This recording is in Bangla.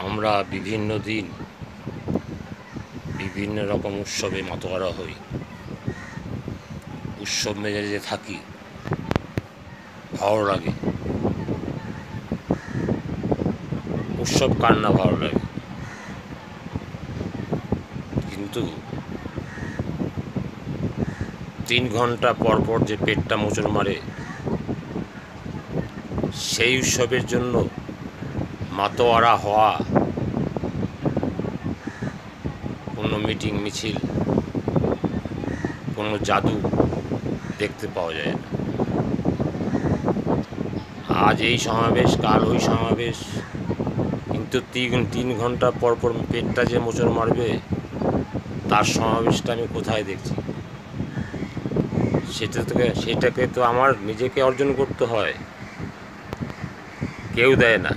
আমরা বিভিন্ন দিন বিভিন্ন রকম উৎসবে মাতোয়ারা হই, উৎসব মেজাজে থাকি, ভালো লাগে। উৎসব কার না ভালো লাগে, কিন্তু 3 ঘন্টা পর পর যে পেটটা মোচড় মারে, সেই উৎসবের জন্য মাতোয়ারা হওয়া কোনো মিটিং মিছিল, কোনো জাদু দেখতে পাওয়া যায় না। আজ এই সমাবেশ, কাল ওই সমাবেশ, কিন্তু 3 ঘন্টা পর পর পেটটা যে মোচড় মারবে, তার সমাবেশটা আমি কোথায় দেখছি? সেটাকে তো আমার নিজেকে অর্জন করতে হয়, কেউ দেয় না।